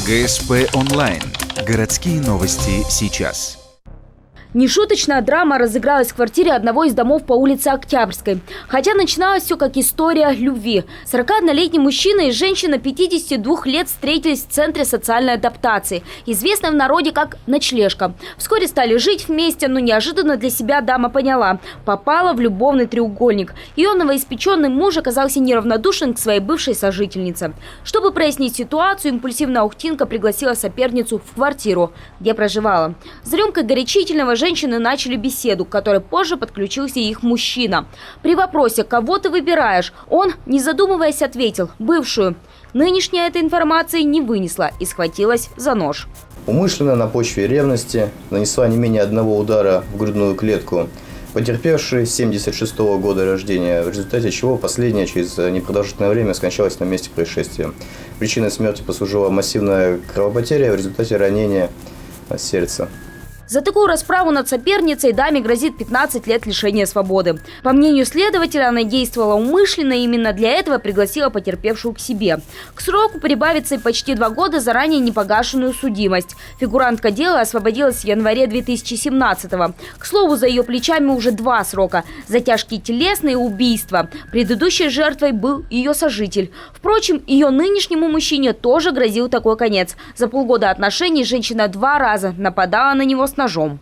ГСП онлайн. Городские новости сейчас. Нешуточная драма разыгралась в квартире одного из домов по улице Октябрьской. Хотя начиналось все как история любви. 41-летний мужчина и женщина 52 лет встретились в Центре социальной адаптации, известной в народе как «Ночлежка». Вскоре стали жить вместе, но неожиданно для себя дама поняла – попала в любовный треугольник. Ее новоиспеченный муж оказался неравнодушен к своей бывшей сожительнице. Чтобы прояснить ситуацию, импульсивная ухтинка пригласила соперницу в квартиру, где проживала. За рюмкой горячительного женщины начали беседу, к которой позже подключился их мужчина. При вопросе «кого ты выбираешь?», он, не задумываясь, ответил «бывшую». Нынешняя эта информация не вынесла и схватилась за нож. Умышленно на почве ревности нанесла не менее одного удара в грудную клетку потерпевшей 1976 года рождения, в результате чего последняя через непродолжительное время скончалась на месте происшествия. Причиной смерти послужила массивная кровопотеря в результате ранения сердца. За такую расправу над соперницей даме грозит 15 лет лишения свободы. По мнению следователя, она действовала умышленно и именно для этого пригласила потерпевшую к себе. К сроку прибавится и почти 2 года за ранее непогашенную судимость. Фигурантка дела освободилась в январе 2017-го. К слову, за ее плечами уже 2 срока – за тяжкие телесные убийства. Предыдущей жертвой был ее сожитель. Впрочем, ее нынешнему мужчине тоже грозил такой конец. За полгода отношений женщина 2 раза нападала на него с ножом.